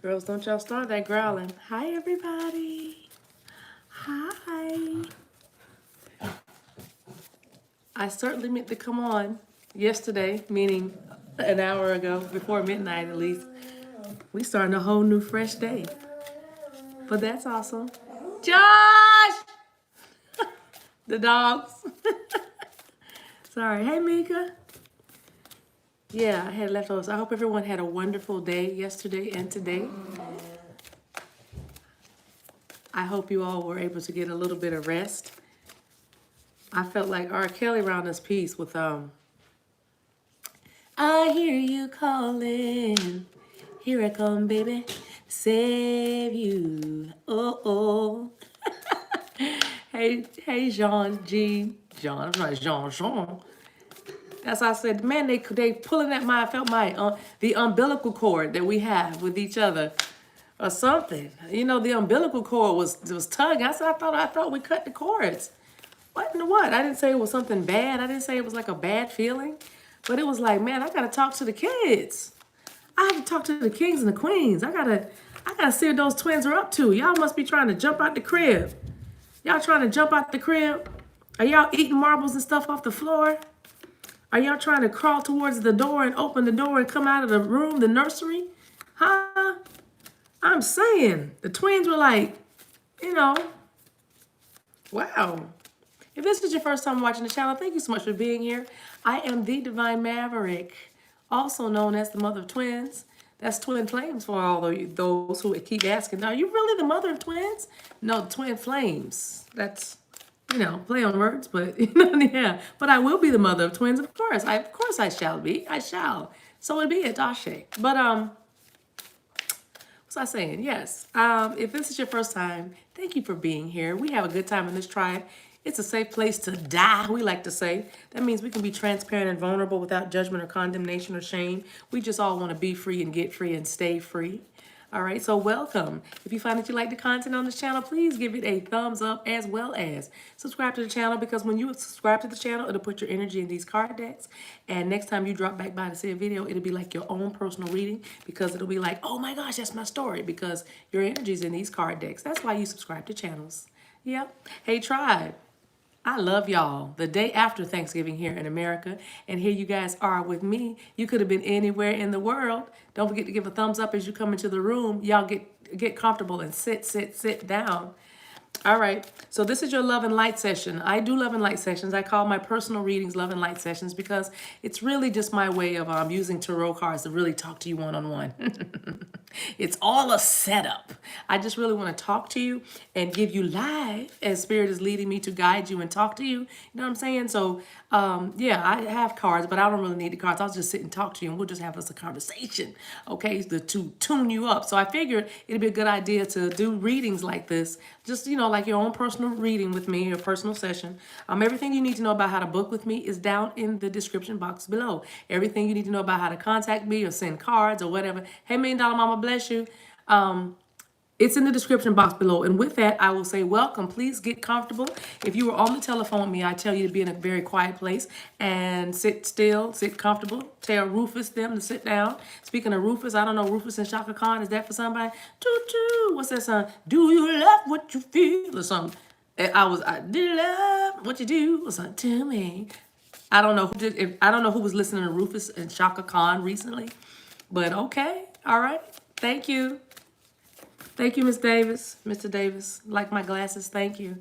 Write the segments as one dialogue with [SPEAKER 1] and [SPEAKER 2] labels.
[SPEAKER 1] Girls, don't y'all start that growling. Hi, everybody. Hi. I certainly meant to come on yesterday, meaning an hour ago, before midnight at least. We starting a whole new fresh day. But that's awesome. Josh! The dogs. Sorry. Hey, Mika. Yeah, I had leftovers. I hope everyone had a wonderful day yesterday and today. I hope you all were able to get a little bit of rest. I felt like R. Kelly around this piece with I hear you calling. Here I come, baby. Save you. Oh. Hey, Jean. I'm not Jean. That's how I said, man, they pulling at I felt the umbilical cord that we have with each other or something. You know, the umbilical cord was tugging. I thought we cut the cords. What in the what? I didn't say it was something bad. I didn't say it was like a bad feeling. But it was like, man, I gotta talk to the kids. I have to talk to the kings and the queens. I gotta see what those twins are up to. Y'all must be trying to jump out the crib. Y'all trying to jump out the crib? Are y'all eating marbles and stuff off the floor? Are y'all trying to crawl towards the door and open the door and come out of the room, the nursery? Huh? I'm saying, the twins were like, you know, wow. If this is your first time watching the channel, thank you so much for being here. I am the Divine Maverick, also known as the mother of twins. That's twin flames for all of those who keep asking, are you really the mother of twins? No, twin flames. That's, you know, play on words, but yeah. But I will be the mother of twins, of course. Of course I shall be. I shall. So it be it, Ashe. But what's I saying? Yes. If this is your first time, thank you for being here. We have a good time in this tribe. It's a safe place to die, we like to say. That means we can be transparent and vulnerable without judgment or condemnation or shame. We just all want to be free and get free and stay free. All right, so welcome. If you find that you like the content on this channel, please give it a thumbs up as well as subscribe to the channel, because when you subscribe to the channel, it'll put your energy in these card decks. And next time you drop back by to see a video, it'll be like your own personal reading, because it'll be like, oh my gosh, that's my story, because your energy's in these card decks. That's why you subscribe to channels. Yep. Hey, tribe. I love y'all. The day after Thanksgiving here in America, and here you guys are with me. You could have been anywhere in the world. Don't forget to give a thumbs up as you come into the room. Y'all get comfortable and sit down. All right, so this is your love and light session. I do love and light sessions. I call my personal readings love and light sessions because it's really just my way of using tarot cards to really talk to you one-on-one. It's all a setup. I just really want to talk to you and give you life as Spirit is leading me to guide you and talk to you. You know what I'm saying? So, yeah, I have cards, but I don't really need the cards. I'll just sit and talk to you, and we'll just have us a conversation, okay, to tune you up. So I figured it'd be a good idea to do readings like this, just, you know, like your own personal reading with me, your personal session. Everything you need to know about how to book with me is down in the description box below. Everything you need to know about how to contact me or send cards or whatever. Hey, $1 Million Mama, bless you. It's in the description box below. And with that, I will say welcome. Please get comfortable. If you were on the telephone with me, I tell you to be in a very quiet place and sit still, sit comfortable. Tell Rufus them to sit down. Speaking of Rufus, I don't know, Rufus and Shaka Khan, is that for somebody? What's that song? Do you love what you feel or something? I do love what you do or something to me. I don't know I don't know who was listening to Rufus and Shaka Khan recently, but okay. All right. Thank you. Thank you, Miss Davis, Mr. Davis. Like my glasses, thank you.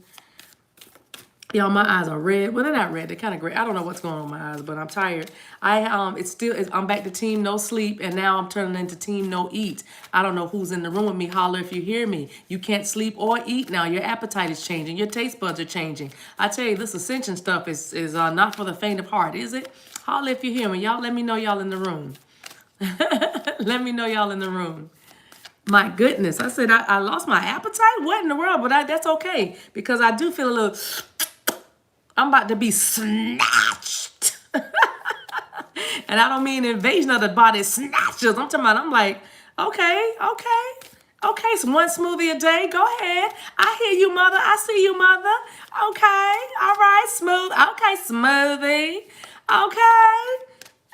[SPEAKER 1] Y'all, my eyes are red. Well, they're not red. They're kind of gray. I don't know what's going on with my eyes, but I'm tired. I'm back to team no sleep, and now I'm turning into team no eat. I don't know who's in the room with me. Holler if you hear me. You can't sleep or eat now. Your appetite is changing. Your taste buds are changing. I tell you, this ascension stuff is not for the faint of heart, is it? Holler if you hear me. Y'all let me know y'all in the room. Let me know y'all in the room. My goodness, I said I lost my appetite? What in the world? But that's okay, because I do feel a little, I'm about to be snatched. And I don't mean invasion of the body, snatches. I'm talking about, I'm like, okay. So one smoothie a day, go ahead. I hear you, mother. I see you, mother. Okay, all right, smooth. Okay, smoothie. Okay.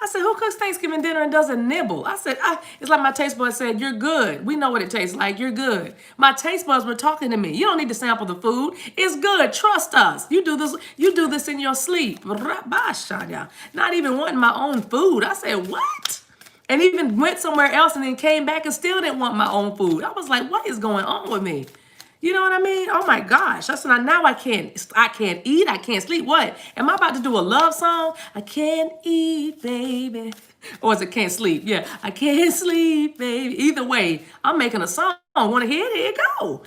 [SPEAKER 1] I said, who cooks Thanksgiving dinner and doesn't nibble? I said, it's like my taste buds said, you're good. We know what it tastes like. You're good. My taste buds were talking to me. You don't need to sample the food. It's good. Trust us. You do this. You do this in your sleep. Not even wanting my own food. I said, what? And even went somewhere else and then came back and still didn't want my own food. I was like, what is going on with me? You know what I mean? Oh my gosh. I said, now I can't eat. I can't sleep. What? Am I about to do a love song? I can't eat, baby. Or is it can't sleep? Yeah. I can't sleep, baby. Either way, I'm making a song. Want to hear it? Here it go.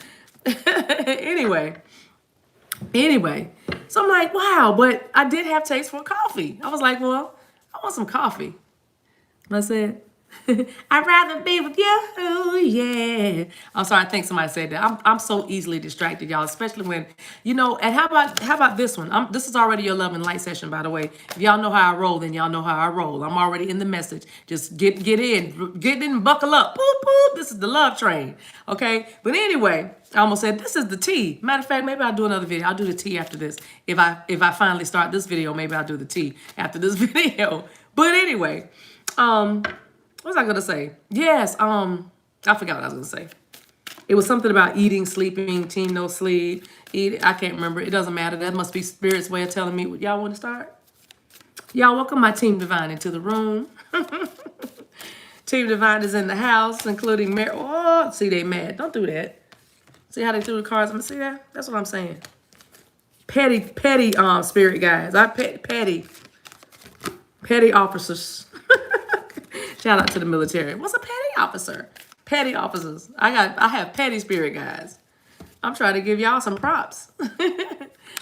[SPEAKER 1] Anyway. So I'm like, wow, but I did have taste for coffee. I was like, well, I want some coffee. I said, I'd rather be with you. Oh, yeah. I'm sorry. I think somebody said that. I'm so easily distracted, y'all, especially when, and how about this one? This is already your love and light session, by the way. If y'all know how I roll, then y'all know how I roll. I'm already in the message. Just get in and buckle up. Boop, boop. This is the love train. Okay. But anyway, I almost said, this is the tea. Matter of fact, maybe I'll do another video. I'll do the tea after this. If I finally start this video, maybe I'll do the tea after this video. But anyway, what was I gonna say? Yes, I forgot what I was gonna say. It was something about eating, sleeping, team no sleep, eat. I can't remember. It doesn't matter. That must be Spirit's way of telling me what y'all want to start. Y'all welcome my Team Divine into the room. Team Divine is in the house, including Mary. Oh, see, they mad. Don't do that. See how they threw the cards? I'm gonna see that. That's what I'm saying. Petty, spirit guys. Petty officers. Shout out to the military. What's a petty officer? Petty officers. I have petty spirit guys. I'm trying to give y'all some props.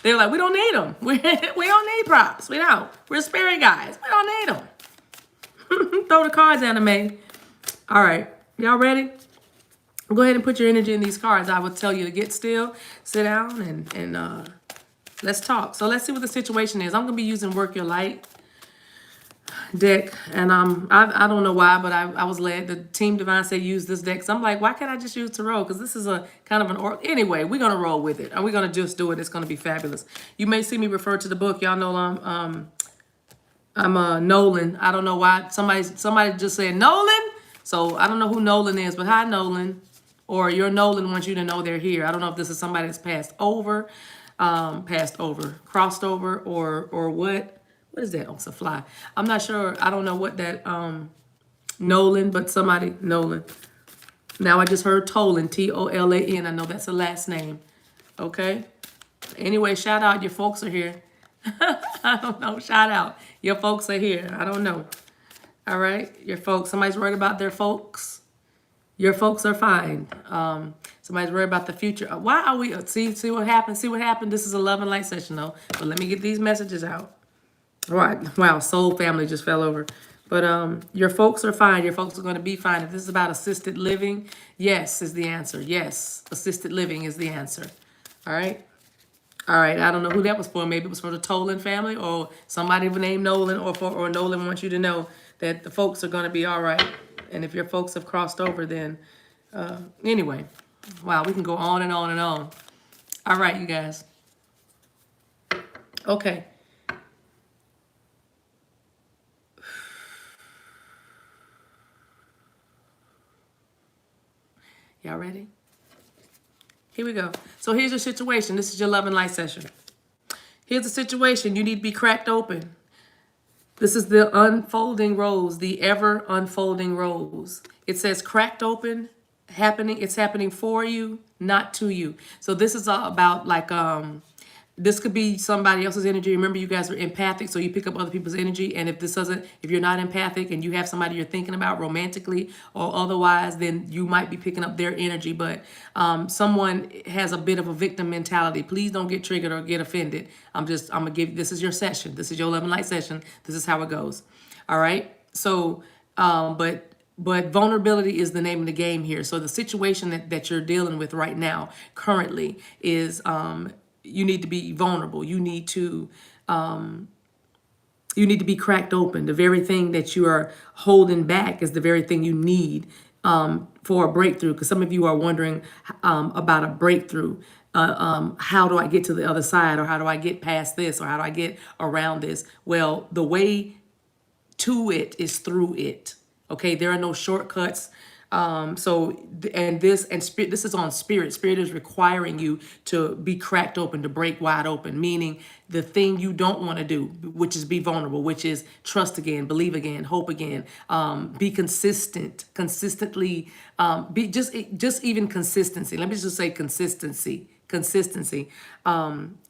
[SPEAKER 1] They're like, we don't need them. We don't need props. We don't. We're spirit guys. We don't need them. Throw the cards, anime. All right. Y'all ready? Go ahead and put your energy in these cards. I would tell you to get still, sit down, and let's talk. So let's see what the situation is. I'm going to be using Work Your Light deck, and I don't know why, but I was led. The Team Divine said use this deck. So I'm like, why can't I just use Tarot? Because this is a kind of an anyway. We're gonna roll with it. Are we gonna just do it? It's gonna be fabulous. You may see me refer to the book. Y'all know I'm Nolan. I don't know why somebody just said Nolan. So I don't know who Nolan is, but hi Nolan, or your Nolan wants you to know they're here. I don't know if this is somebody that's passed over, crossed over, or what. What is that? Oh, it's a fly. I'm not sure. I don't know what that, Nolan, but somebody, Nolan. Now I just heard Tolan, Tolan. I know that's the last name. Okay. Anyway, shout out. Your folks are here. I don't know. Shout out. Your folks are here. I don't know. All right. Your folks. Somebody's worried about their folks. Your folks are fine. Somebody's worried about the future. Why are we, see what happened? See what happened? This is a love and light session though. But let me get these messages out. All right. Wow. Soul family just fell over. But your folks are fine. Your folks are going to be fine. If this is about assisted living, yes is the answer. Yes. Assisted living is the answer. All right. All right. I don't know who that was for. Maybe it was for the Tolan family or somebody named Nolan, or Nolan wants you to know that the folks are going to be all right. And if your folks have crossed over, then anyway. Wow. We can go on and on and on. All right, you guys. Okay. Y'all ready? Here we go. So here's your situation. This is your love and light session. Here's the situation. You need to be cracked open. This is the unfolding rose, the ever unfolding rose. It says cracked open, happening. It's happening for you, not to you. So this is all about like, this could be somebody else's energy. Remember, you guys are empathic, so you pick up other people's energy. And if you're not empathic and you have somebody you're thinking about romantically or otherwise, then you might be picking up their energy. But someone has a bit of a victim mentality. Please don't get triggered or get offended. I'm gonna give, this is your session. This is your love and light session. This is how it goes. All right. So, but vulnerability is the name of the game here. So the situation that you're dealing with right now, currently, is you need to be vulnerable. You need to be cracked open. The very thing that you are holding back is the very thing you need for a breakthrough. Because some of you are wondering about a breakthrough. How do I get to the other side? Or how do I get past this? Or how do I get around this? Well, the way to it is through it. Okay, there are no shortcuts. Spirit, this is on spirit. Spirit is requiring you to be cracked open, to break wide open, meaning the thing you don't want to do, which is be vulnerable, which is trust again, believe again, hope again, be consistent, consistently, be just even consistency. Let me just say consistency.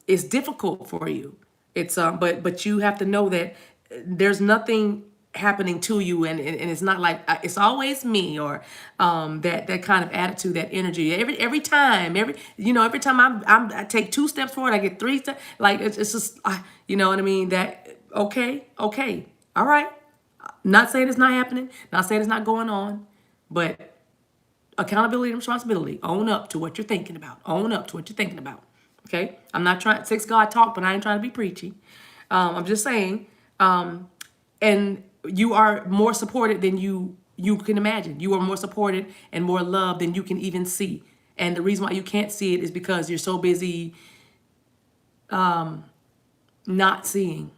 [SPEAKER 1] Is difficult for you. It's but you have to know that there's nothing happening to you, and it's not like it's always me, or that kind of attitude, that energy. Every time, every time I take 2 steps forward, I get 3 steps. Like it's just you know what I mean. That okay, all right. Not saying it's not happening. Not saying it's not going on, but accountability and responsibility. Own up to what you're thinking about. Own up to what you're thinking about. Okay, I'm not trying sex God talk, but I ain't trying to be preachy. I'm just saying, and you are more supported than you can imagine. You are more supported and more loved than you can even see. And the reason why you can't see it is because you're so busy not seeing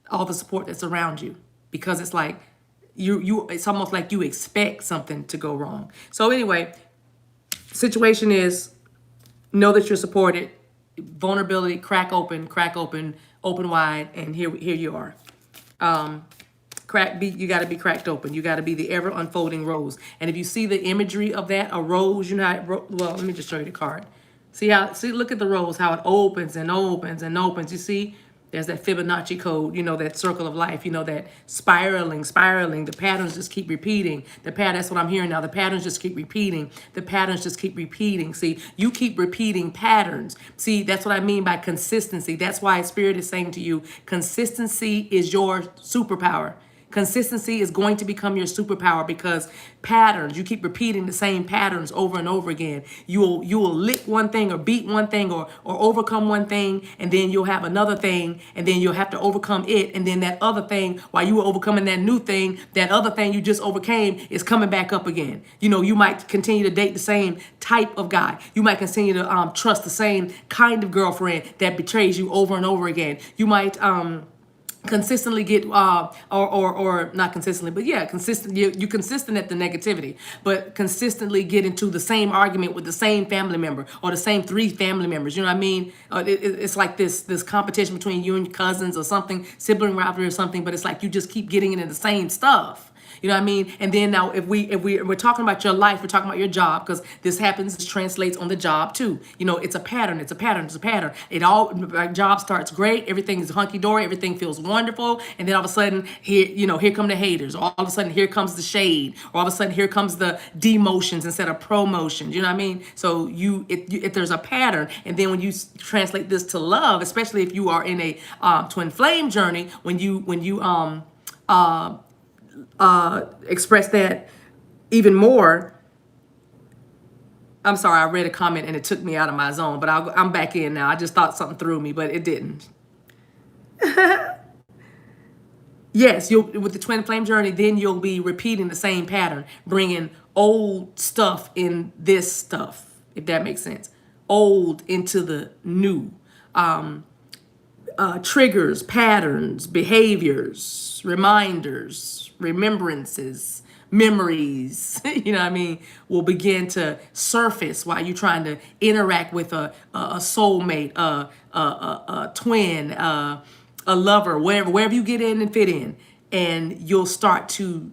[SPEAKER 1] all the support that's around you. Because it's like it's almost like you expect something to go wrong. So anyway, situation is, know that you're supported. Vulnerability, crack open, open wide, and here you are. You got to be cracked open. You got to be the ever unfolding rose. And if you see the imagery of that, a rose, well, let me just show you the card. Look at the rose, how it opens and opens and opens. You see, there's that Fibonacci code, that circle of life, that spiraling. The patterns just keep repeating. That's what I'm hearing now. The patterns just keep repeating. See, you keep repeating patterns. See, that's what I mean by consistency. That's why Spirit is saying to you, consistency is your superpower. Consistency is going to become your superpower, because patterns, you keep repeating the same patterns over and over again. You will lick one thing, or beat one thing, or overcome one thing, and then you'll have another thing, and then you'll have to overcome it, and then that other thing, while you were overcoming that new thing, that other thing you just overcame is coming back up again. You might continue to date the same type of guy. You might continue to trust the same kind of girlfriend that betrays you over and over again. You might consistently get or not consistently, but yeah, consistent. You consistent at the negativity, but consistently get into the same argument with the same family member, or the same 3 family members. You know what I mean? It's like this competition between you and your cousins, or something, sibling rivalry or something. But it's like you just keep getting into the same stuff. You know what I mean? And then now, if we're talking about your life, we're talking about your job, because this translates on the job too. It's a pattern. My job starts great. Everything is hunky dory. Everything feels wonderful. And then all of a sudden, here come the haters. Or all of a sudden, here comes the shade. Or all of a sudden, here comes the demotions instead of promotions. You know what I mean? So if there's a pattern, and then when you translate this to love, especially if you are in a twin flame journey, when you express that even more. I'm sorry, I read a comment and it took me out of my zone, but I'm back in now. I just thought something threw me, but it didn't. Yes, with the twin flame journey, then you'll be repeating the same pattern, bringing old stuff in this stuff, if that makes sense. Old into the new. Triggers, patterns, behaviors, reminders, remembrances, memories, you know what I mean, will begin to surface while you're trying to interact with a soulmate, a twin, a lover, wherever you get in and fit in. And you'll start to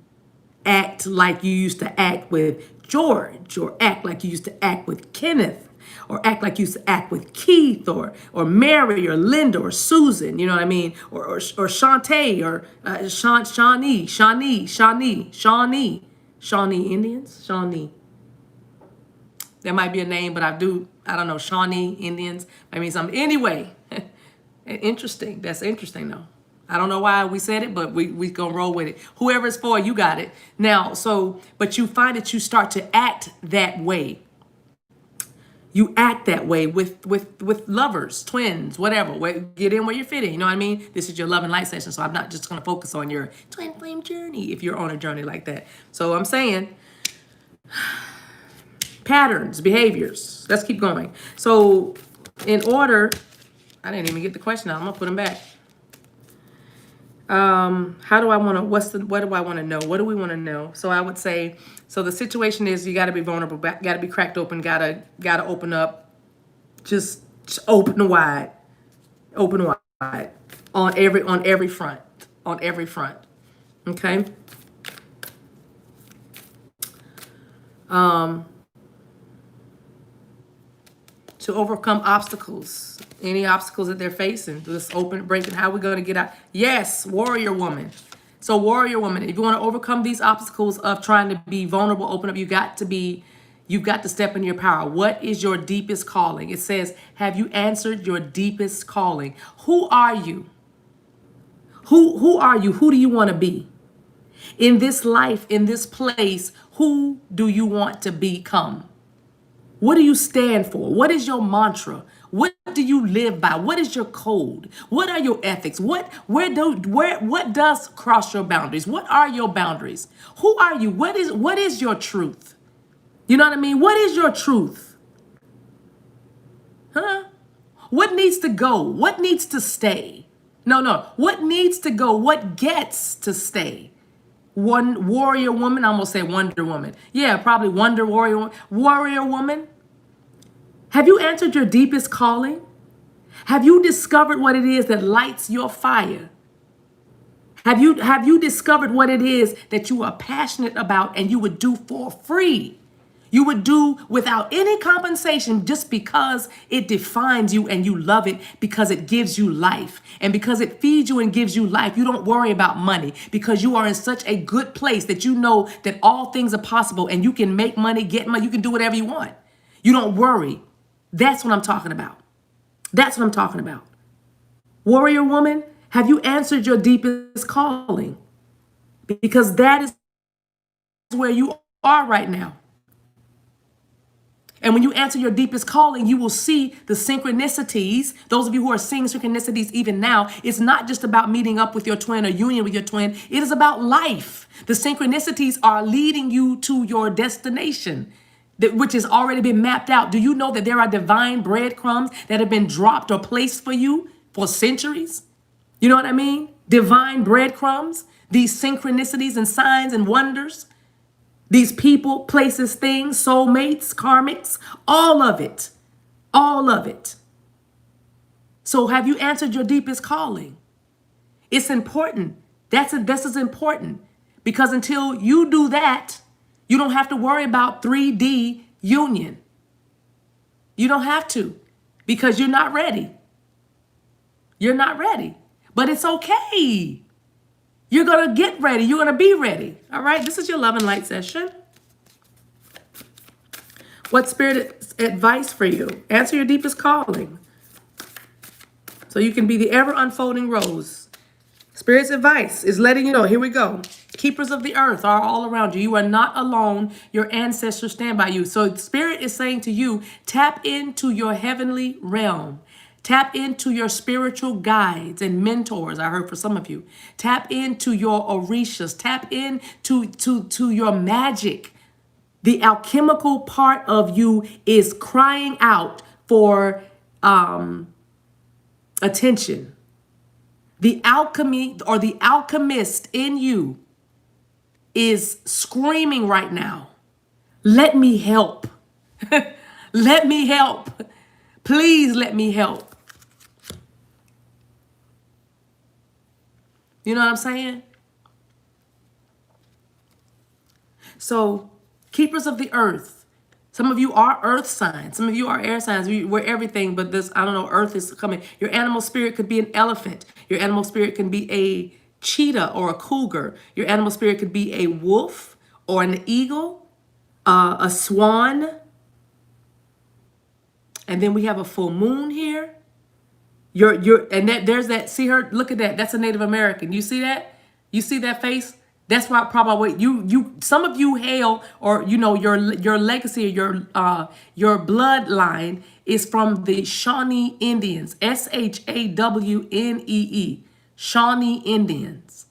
[SPEAKER 1] act like you used to act with George, or act like you used to act with Kenneth, or act like you used to act with Keith, or Mary, or Linda, or Susan, you know what I mean? Or Shantae, or Shawnee Indians? Shawnee. There might be a name, but I don't know, Shawnee Indians. I mean something. Anyway, interesting. That's interesting though. I don't know why we said it, but we gonna roll with it. Whoever it's for, you got it. Now, but you find that you start to act that way. You act that way with lovers, twins, whatever. Get in where you fit in. You know what I mean? This is your love and light session, so I'm not just going to focus on your twin flame journey if you're on a journey like that. So I'm saying patterns, behaviors. Let's keep going. So in order, I didn't even get the question out. I'm going to put them back. How do I want to, what do I want to know? What do we want to know? So I would say, so the situation is you got to be vulnerable, got to be cracked open, got to open up, just open wide, on every front, Okay. To overcome obstacles, any obstacles that they're facing, just open, breaking, how we going to get out? Yes, warrior woman. So warrior woman, if you want to overcome these obstacles of trying to be vulnerable, open up, you've got to step in your power. What is your deepest calling? It says, have you answered your deepest calling? Who are you? Who are you? Who do you want to be? In this life, in this place, who do you want to become? What do you stand for? What is your mantra? What do you live by? What is your code? What are your ethics? What does cross your boundaries? What are your boundaries? Who are you? What is your truth? You know what I mean? What is your truth? Huh? What needs to go? What needs to stay? No. What needs to go? What gets to stay? One warrior woman, I'm gonna say Wonder Woman. Yeah, probably warrior woman. Have you answered your deepest calling? Have you discovered what it is that lights your fire? Have you discovered what it is that you are passionate about and you would do for free? You would do without any compensation just because it defines you and you love it because it gives you life. And because it feeds you and gives you life, you don't worry about money because you are in such a good place that you know that all things are possible and you can make money, get money, you can do whatever you want. You don't worry. That's what I'm talking about. That's what I'm talking about. Warrior woman, have you answered your deepest calling? Because that is where you are right now. And when you answer your deepest calling, you will see the synchronicities. Those of you who are seeing synchronicities even now, it's not just about meeting up with your twin or union with your twin. It is about life. The synchronicities are leading you to your destination, which has already been mapped out. Do you know that there are divine breadcrumbs that have been dropped or placed for you for centuries? You know what I mean? Divine breadcrumbs, these synchronicities and signs and wonders. These people, places, things, soulmates, karmics, all of it. All of it. So have you answered your deepest calling? It's important. This is important because until you do that, you don't have to worry about 3D union. You don't have to because you're not ready. You're not ready, but it's okay. You're going to get ready. You're going to be ready. All right. This is your love and light session. What spirit advice for you? Answer your deepest calling. So you can be the ever unfolding rose. Spirit's advice is letting you know. Here we go. Keepers of the earth are all around you. You are not alone. Your ancestors stand by you. So Spirit is saying to you, tap into your heavenly realm. Tap into your spiritual guides and mentors. I heard for some of you. Tap into your orishas. Tap into your magic. The alchemical part of you is crying out for attention. The alchemy or the alchemist in you is screaming right now. Let me help. Let me help. Please let me help. You know what I'm saying? So, keepers of the earth. Some of you are earth signs. Some of you are air signs. We're everything, but this, I don't know, earth is coming. Your animal spirit could be an elephant. Your animal spirit can be a cheetah or a cougar. Your animal spirit could be a wolf or an eagle, a swan. And then we have a full moon here. There's that, see her, look at that. That's a Native American. You see that? You see that face? That's why probably some of you hail, or you know, your legacy or your bloodline is from the Shawnee Indians, SHAWNEE, Shawnee Indians.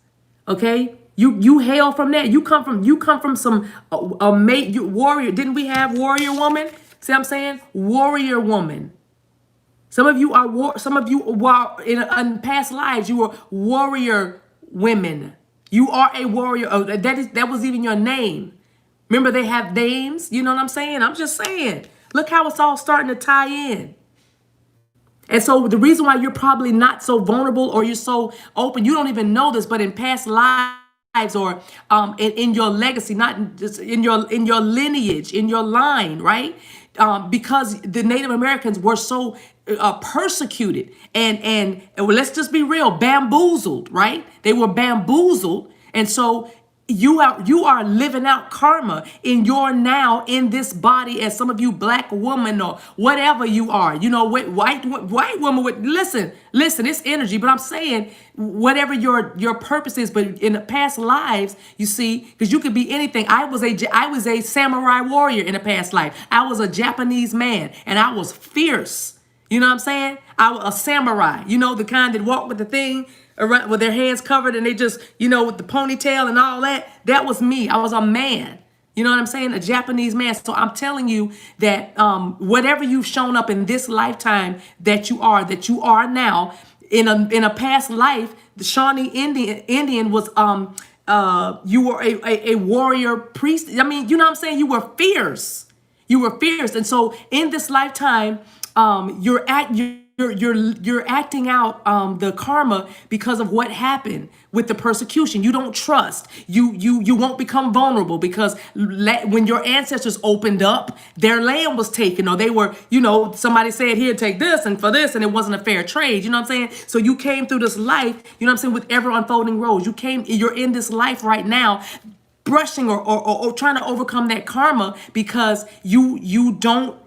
[SPEAKER 1] Okay? You hail from that. You come from some warrior. Didn't we have warrior woman? See what I'm saying? Warrior woman. Some of you are in past lives, you were warrior women. You are a warrior. Oh, that was even your name. Remember, they have names. You know what I'm saying? I'm just saying. Look how it's all starting to tie in. And so the reason why you're probably not so vulnerable or you're so open, you don't even know this, but in past lives or in your legacy, not just in your lineage, in your line, right? Because the Native Americans were so persecuted and well, let's just be real, bamboozled, right? They were bamboozled, and so you are living out karma in your now in this body as some of you black woman or whatever you are, white woman with listen, it's energy, but I'm saying whatever your purpose is, but in the past lives, you see, because you could be anything. I was a samurai warrior in a past life. I was a Japanese man and I was fierce. You know what I'm saying? I was a samurai, the kind that walk with the thing around with their hands covered and they just, with the ponytail and all that. That was me. I was a man. You know what I'm saying? A Japanese man. So I'm telling you that whatever you've shown up in this lifetime that you are now, in a past life, the Shawnee Indian was you were a warrior priest. I mean, you know what I'm saying? You were fierce. You were fierce. And so in this lifetime, you're acting out the karma because of what happened with the persecution. You don't trust. You won't become vulnerable because when your ancestors opened up, their land was taken, or they were, somebody said, here, take this and for this, and it wasn't a fair trade. You know what I'm saying? So you came through this life, with ever unfolding roads. You're in this life right now, brushing or trying to overcome that karma because you don't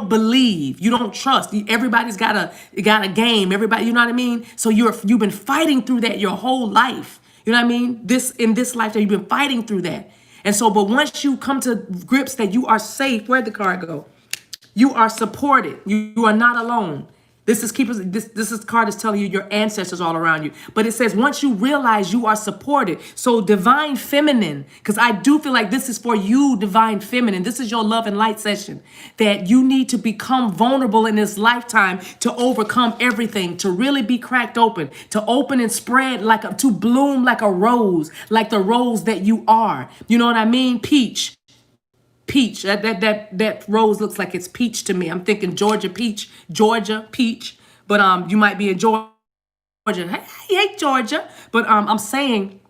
[SPEAKER 1] believe, you don't trust. Everybody's got a game. Everybody, you know what I mean? So you've been fighting through that your whole life. You know what I mean? In this life that you've been fighting through that. And so, but once you come to grips that you are safe, where'd the card go? You are supported. You are not alone. This card is telling you your ancestors all around you. But it says once you realize you are supported. So divine feminine, because I do feel like this is for you, divine feminine. This is your love and light session. That you need to become vulnerable in this lifetime to overcome everything, to really be cracked open, to open and spread to bloom like a rose, like the rose that you are. You know what I mean? Peach. That rose looks like it's peach to me. I'm thinking Georgia peach, but you might be in Georgia. Hey Georgia, but I'm saying,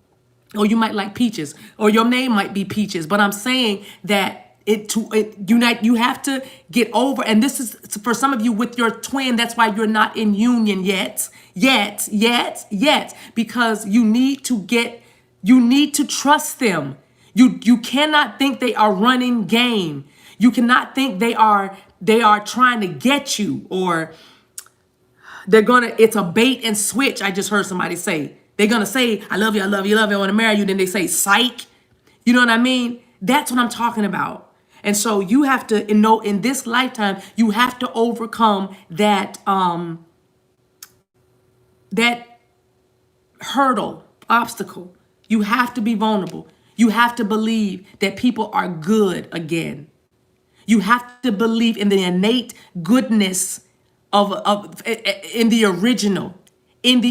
[SPEAKER 1] or you might like peaches, or your name might be Peaches, but I'm saying that you have to get over, and this is for some of you with your twin. That's why you're not in union yet, because you need to trust them. You cannot think they are running game. You cannot think they are trying to get you, or it's a bait and switch. I just heard somebody say, they're gonna say, I love you, I love you, I love you, I want to marry you. Then they say, psych. You know what I mean? That's what I'm talking about. And so you have to in this lifetime, you have to overcome that hurdle, obstacle. You have to be vulnerable. You have to believe that people are good again. You have to believe in the innate goodness in the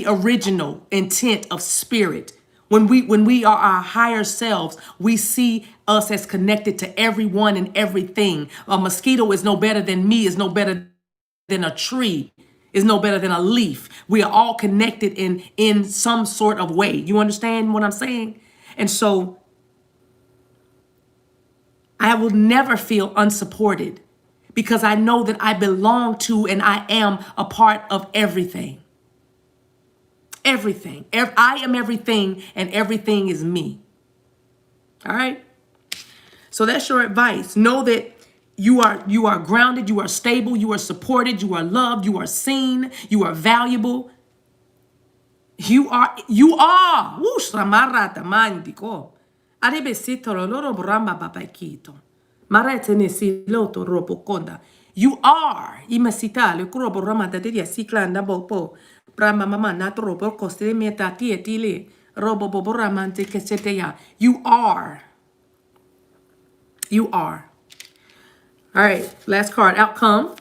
[SPEAKER 1] original intent of spirit. When we are our higher selves, we see us as connected to everyone and everything. A mosquito is no better than me, is no better than a tree, is no better than a leaf. We are all connected in some sort of way. You understand what I'm saying? And so I will never feel unsupported because I know that I belong to and I am a part of everything. Everything. I am everything and everything is me. All right? So that's your advice. Know that you are grounded, you are stable, you are supported, you are loved, you are seen, you are valuable. You are. Whoosh, ramarata mandiko. Arebesito loro bramba babaikito. Marete nesi loto robo konda. You are. Imasita le krobo ramata de siklanda bopo. Bramba mama natro robo coste meta tietile. Robo bobo ramante keseteya. You are. You are. All right. Last card. Outcome.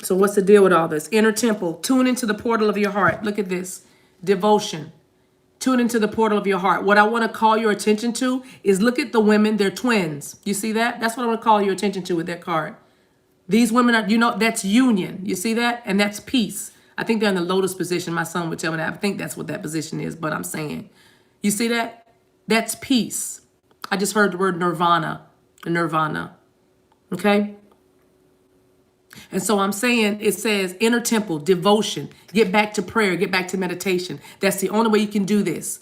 [SPEAKER 1] So what's the deal with all this? Inner temple. Tune into the portal of your heart. Look at this. Devotion. Tune into the portal of your heart. What I want to call your attention to is look at the women. They're twins. You see that? That's what I want to call your attention to with that card. These women are, that's union. You see that? And that's peace. I think they're in the lotus position. My son would tell me that. I think that's what that position is, but I'm saying. You see that? That's peace. I just heard the word nirvana. Nirvana. Okay? And so I'm saying, it says inner temple, devotion, get back to prayer, get back to meditation. That's the only way you can do this.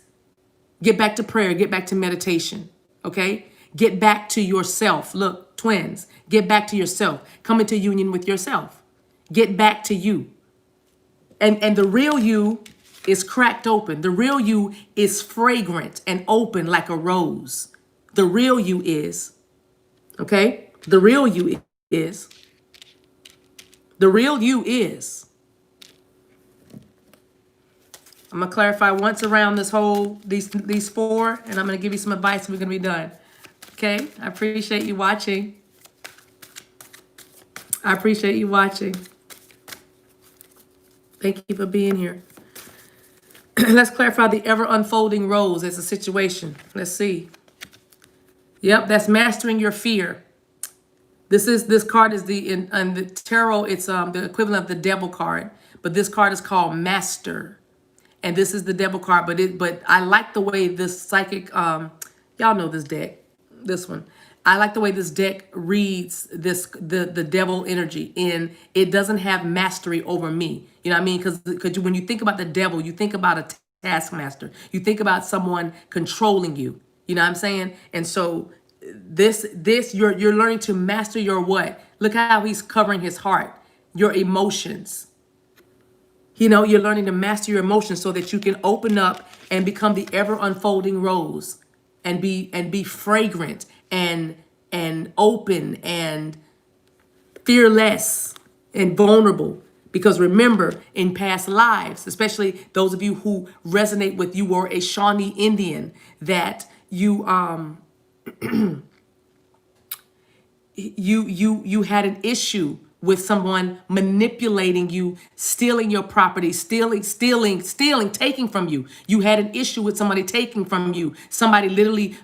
[SPEAKER 1] Get back to prayer, get back to meditation. Okay? Get back to yourself. Look, twins, get back to yourself. Come into union with yourself. Get back to you. And the real you is cracked open. The real you is fragrant and open like a rose. The real you is. Okay? The real you is. The real you is. I'm going to clarify once around this whole, these four, and I'm going to give you some advice and we're going to be done. Okay? I appreciate you watching. I appreciate you watching. Thank you for being here. Let's clarify the ever unfolding rose as a situation. Let's see. Yep, that's mastering your fear. This card is in the tarot, it's the equivalent of the devil card, but this card is called Master. And this is the devil card, but I like the way this psychic y'all know this deck, this one. I like the way this deck reads the devil energy, and it doesn't have mastery over me. You know what I mean? Because when you think about the devil, you think about a taskmaster. You think about someone controlling you. You know what I'm saying? And so this you're learning to master your what? Look how he's covering his heart, your emotions. You know, you're learning to master your emotions so that you can open up and become the ever unfolding rose and be fragrant and open and fearless and vulnerable. Because remember, in past lives, especially those of you who resonate with, you were a Shawnee Indian, that you you had an issue with someone manipulating you, stealing your property, stealing, taking from you. You had an issue with somebody taking from you, somebody literally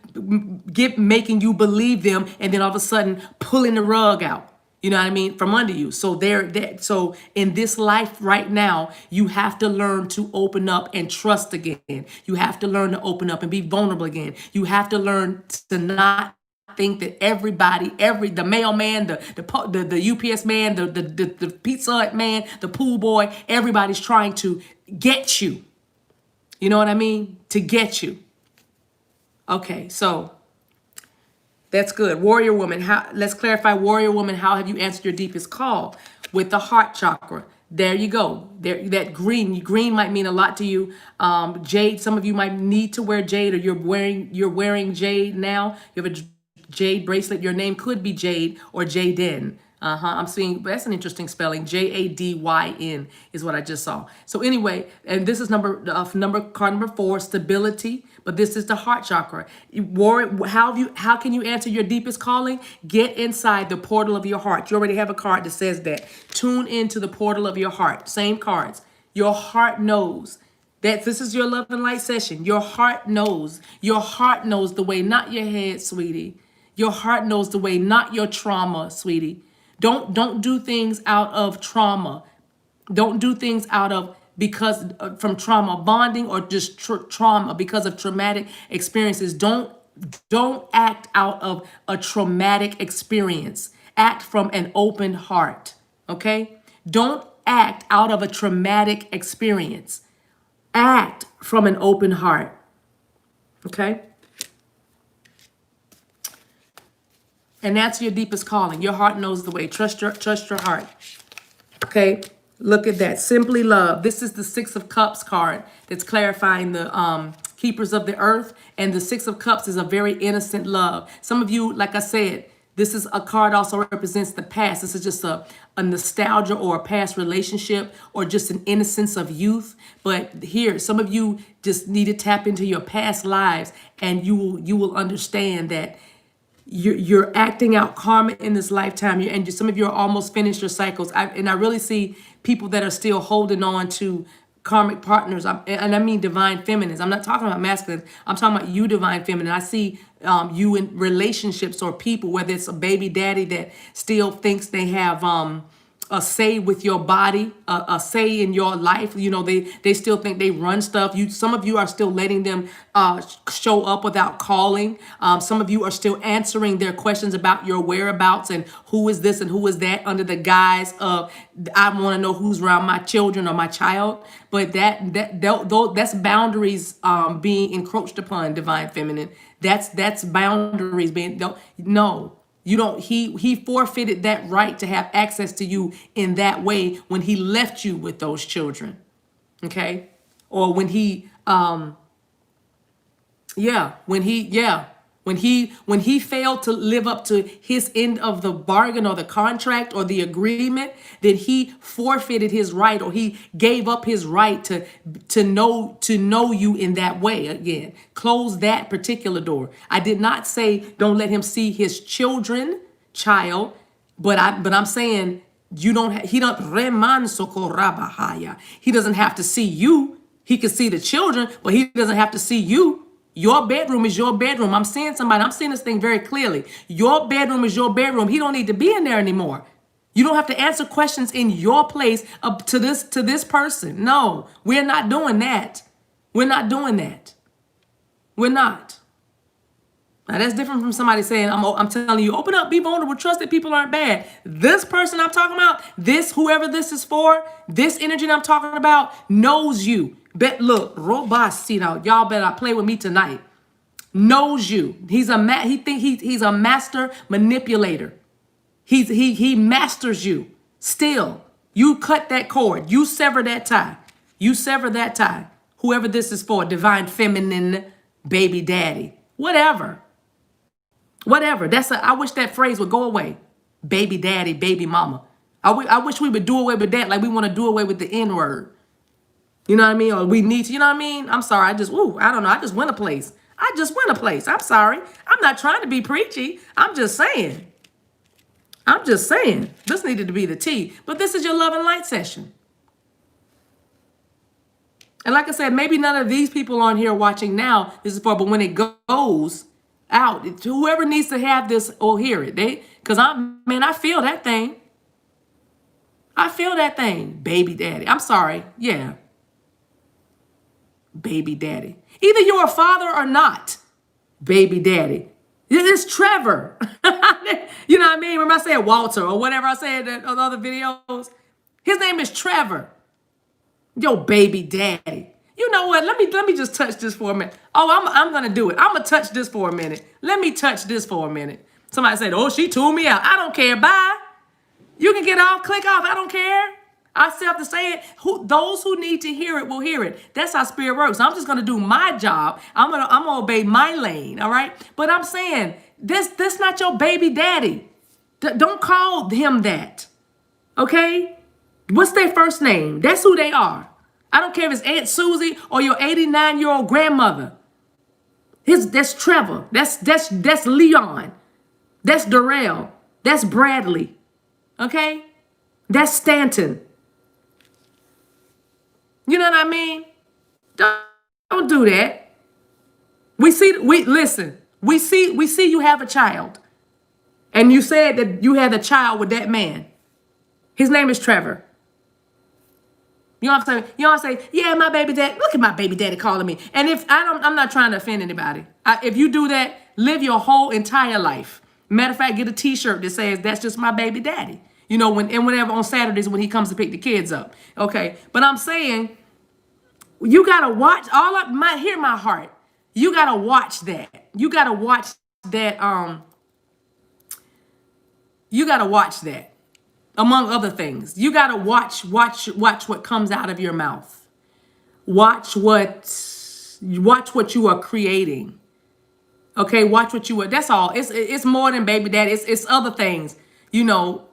[SPEAKER 1] making you believe them, and then all of a sudden pulling the rug out. You know what I mean? From under you. So so in this life right now, you have to learn to open up and trust again. You have to learn to open up and be vulnerable again. You have to learn to not think that everybody, the mailman, the UPS man, the Pizza Hut man, the pool boy, everybody's trying to get you. You know what I mean? To get you. Okay, so that's good. Warrior woman, let's clarify warrior woman, how have you answered your deepest call? With the heart chakra. There you go. That green might mean a lot to you. Jade, some of you might need to wear jade, or you're wearing jade now. You have a jade bracelet. Your name could be Jade or Jaden. I'm seeing, that's an interesting spelling. Jadyn is what I just saw. So anyway, and this is card number 4, stability. But this is the heart chakra. How can you answer your deepest calling? Get inside the portal of your heart. You already have a card that says that. Tune into the portal of your heart. Same cards. Your heart knows that this is your love and light session. Your heart knows. Your heart knows the way, not your head, sweetie. Your heart knows the way, not your trauma, sweetie. Don't do things out of trauma. Don't do things out of from trauma bonding, or just trauma because of traumatic experiences. Don't act out of a traumatic experience. Act from an open heart. Okay? Don't act out of a traumatic experience. Act from an open heart. Okay? And that's your deepest calling. Your heart knows the way. Trust your heart. Okay? Look at that. Simply love. This is the 6 of Cups card that's clarifying the keepers of the earth. And the 6 of Cups is a very innocent love. Some of you, like I said, this is a card also represents the past. This is just a nostalgia or a past relationship, or just an innocence of youth. But here, some of you just need to tap into your past lives, and you will understand that you're acting out karma in this lifetime. Some of you are almost finished your cycles. And I really see people that are still holding on to karmic partners. And I mean divine feminines. I'm not talking about masculines. I'm talking about you, divine feminine. I see you in relationships or people, whether it's a baby daddy that still thinks they have a say with your body, a say in your life. You know, they still think they run stuff. Some of you are still letting them show up without calling. Some of you are still answering their questions about your whereabouts and who is this and who is that under the guise of I want to know who's around my children or my child. But that's boundaries being encroached upon, divine feminine. That's boundaries being no. You don't, he forfeited that right to have access to you in that way when he left you with those children. Okay? Or when he when he failed to live up to his end of the bargain or the contract or the agreement, then he forfeited his right, or he gave up his right to know you in that way. Again, close that particular door. I did not say don't let him see his child, but I'm saying he doesn't have to see you. He can see the children, but he doesn't have to see you. Your bedroom is your bedroom. I'm seeing this thing very clearly. Your bedroom is your bedroom. He don't need to be in there anymore. You don't have to answer questions in your place up to this person. No, we're not doing that. We're not doing that. We're not. Now that's different from somebody saying, I'm telling you, open up, be vulnerable, trust that people aren't bad. This person I'm talking about, whoever this is for, this energy that I'm talking about knows you. Look, Robasito, y'all better not play with me tonight. Knows you. He's a master manipulator. He masters you. Still, you cut that cord. You sever that tie. You sever that tie. Whoever this is for, divine feminine, baby daddy, whatever. I wish that phrase would go away. Baby daddy, baby mama. I wish we would do away with that like we want to do away with the N word. You know what I mean? Or we need to, you know what I mean? I'm sorry. I don't know. I just went a place. I'm sorry. I'm not trying to be preachy. I'm just saying. This needed to be the tea. But this is your love and light session. And like I said, maybe none of these people on here watching now, this is for, but when it goes out, whoever needs to have this will hear it. Because I feel that thing. Baby daddy. I'm sorry. Yeah. Baby daddy. Either you're a father or not. Baby daddy. It's Trevor. You know what I mean? Remember I said Walter or whatever I said in other videos? His name is Trevor. Yo, baby daddy. You know what? Let me just touch this for a minute. Oh, I'm gonna do it. I'm gonna touch this for a minute. Let me touch this for a minute. Somebody said, oh, she tuned me out. I don't care. Bye. You can get off, click off. I don't care. I still have to say it. Those who need to hear it will hear it. That's how spirit works. I'm just gonna do my job. I'm gonna obey my lane. All right. But I'm saying this not your baby daddy. Don't call him that. Okay. What's their first name? That's who they are. I don't care if it's Aunt Susie or your 89-year-old grandmother. That's Trevor. That's Leon. That's Darrell. That's Bradley. Okay? That's Stanton. You know what I mean? Don't do that. We see you have a child. And you said that you had a child with that man. His name is Trevor. You know what I'm saying? You know what I'm saying? Yeah, my baby daddy. Look at my baby daddy calling me. And I'm not trying to offend anybody. If you do that, live your whole entire life. Matter of fact, get a T-shirt that says that's just my baby daddy. You know, whenever on Saturdays when he comes to pick the kids up. Okay. But I'm saying, you gotta watch hear my heart. You gotta watch that. You gotta watch that. You gotta watch that. Among other things, you gotta watch what comes out of your mouth. Watch what you are creating. Okay, watch what you are. That's all. It's more than baby daddy. It's other things. You know.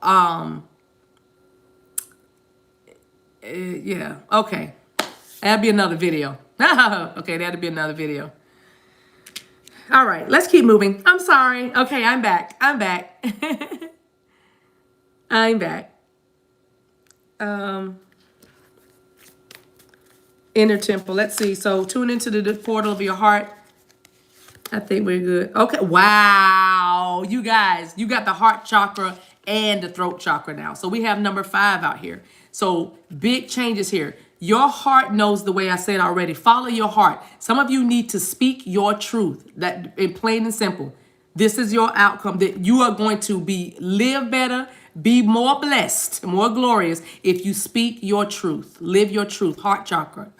[SPEAKER 1] Yeah. Okay. That'll be another video. Okay, that'll be another video. All right, let's keep moving. I'm sorry. Okay, I'm back. I'm back. I'm back. Inner temple. Let's see. So tune into the portal of your heart. I think we're good. Okay. Wow. You guys, you got the heart chakra and the throat chakra now. So we have number 5 out here. So big changes here. Your heart knows the way I said already. Follow your heart. Some of you need to speak your truth. That in plain and simple. This is your outcome, that you are going to live better, be more blessed, more glorious if you speak your truth, live your truth. Heart chakra.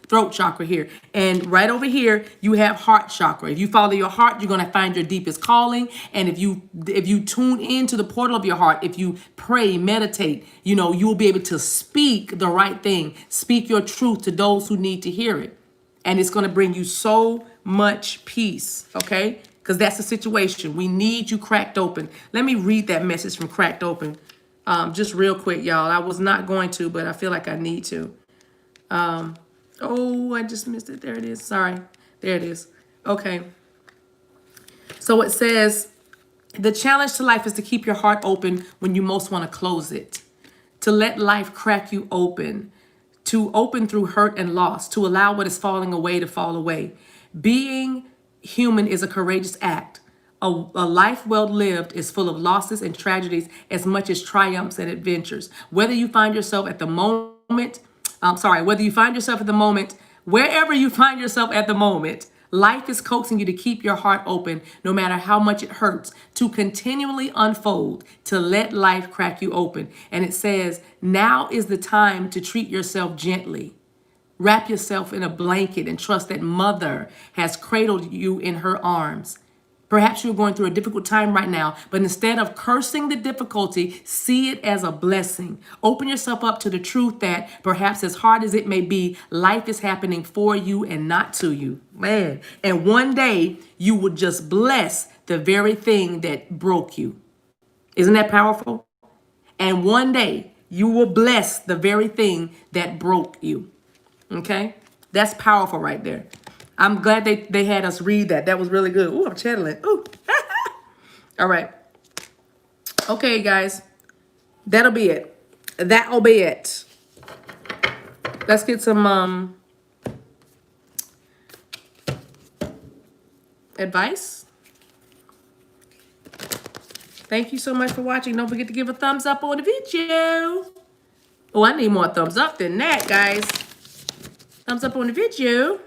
[SPEAKER 1] Throat chakra here. And right over here, you have heart chakra. If you follow your heart, you're going to find your deepest calling. And if you tune into the portal of your heart, if you pray, meditate, you will be able to speak the right thing, speak your truth to those who need to hear it. And it's going to bring you so much peace, okay? Because that's the situation. We need you cracked open. Let me read that message from Cracked Open just real quick, y'all. I was not going to, but I feel like I need to. Oh, I just missed it. There it is. Sorry. There it is. Okay. So it says, the challenge to life is to keep your heart open when you most want to close it. To let life crack you open. To open through hurt and loss. To allow what is falling away to fall away. Being human is a courageous act. A life well lived is full of losses and tragedies as much as triumphs and adventures. Whether you find yourself at the moment, wherever you find yourself at the moment, life is coaxing you to keep your heart open no matter how much it hurts, to continually unfold, to let life crack you open. And it says, now is the time to treat yourself gently. Wrap yourself in a blanket and trust that Mother has cradled you in her arms. Perhaps you're going through a difficult time right now, but instead of cursing the difficulty, see it as a blessing. Open yourself up to the truth that perhaps as hard as it may be, life is happening for you and not to you. Man, and one day you will just bless the very thing that broke you. Isn't that powerful? And one day you will bless the very thing that broke you. Okay, that's powerful right there. I'm glad they had us read that. That was really good. Ooh, I'm channeling. Ooh. All right. Okay, guys. That'll be it. That'll be it. Let's get some advice. Thank you so much for watching. Don't forget to give a thumbs up on the video. Oh, I need more thumbs up than that, guys. Thumbs up on the video. I'm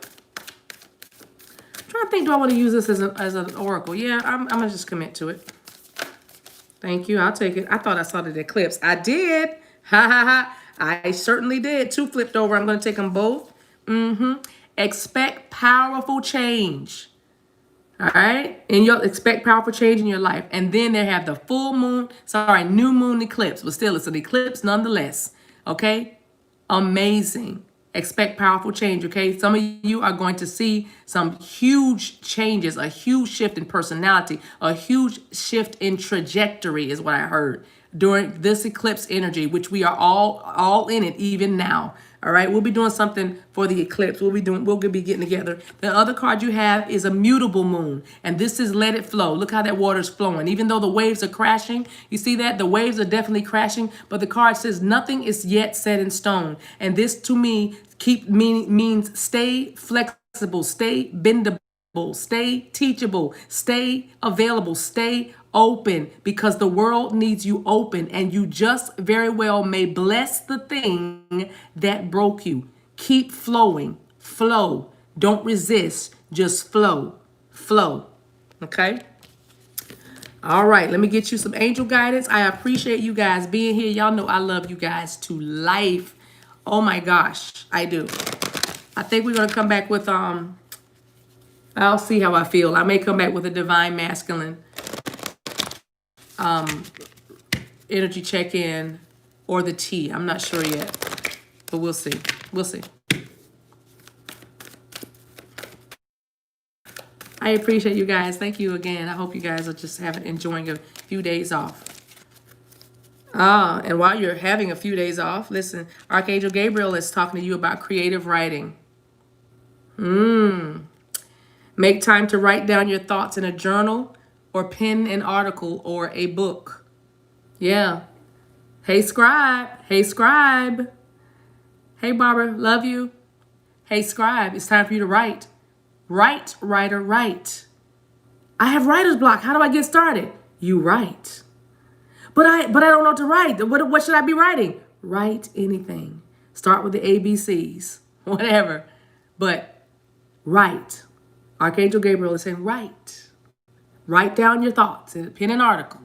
[SPEAKER 1] trying to think, do I want to use this as an oracle? Yeah, I'm going to just commit to it. Thank you. I'll take it. I thought I saw the eclipse. I did. Ha, ha, ha. I certainly did. 2 flipped over. I'm going to take them both. Expect powerful change. All right? And you'll expect powerful change in your life. And then they have the new moon eclipse. But still, it's an eclipse nonetheless. Okay? Amazing. Expect powerful change, okay? Some of you are going to see some huge changes, a huge shift in personality, a huge shift in trajectory is what I heard during this eclipse energy, which we are all in it even now. All right, we'll be doing something for the eclipse. We'll be getting together. The other card you have is a mutable moon, and this is let it flow. Look how that water's flowing. Even though the waves are crashing, you see that? The waves are definitely crashing, but the card says nothing is yet set in stone. And this to me means stay flexible, stay bendable, stay teachable, stay available, stay open, because the world needs you open, and you just very well may bless the thing that broke you. Keep flowing. Flow. Don't resist. Just flow. Flow. Okay? All right. Let me get you some angel guidance. I appreciate you guys being here. Y'all know I love you guys to life. Oh my gosh. I do. I think we're going to come back with, I'll see how I feel. I may come back with a divine masculine energy check-in or the tea. I'm not sure yet, but we'll see. We'll see. I appreciate you guys. Thank you again. I hope you guys are just enjoying a few days off. And while you're having a few days off, listen, Archangel Gabriel is talking to you about creative writing. Make time to write down your thoughts in a journal or pen an article or a book. Yeah. Hey, scribe. Hey, scribe. Hey, Barbara. Love you. Hey, scribe. It's time for you to write. Write, writer, write. I have writer's block. How do I get started? You write. But I don't know what to write. What should I be writing? Write anything. Start with the ABCs. Whatever. But write. Archangel Gabriel is saying write. Write down your thoughts in a pen and article.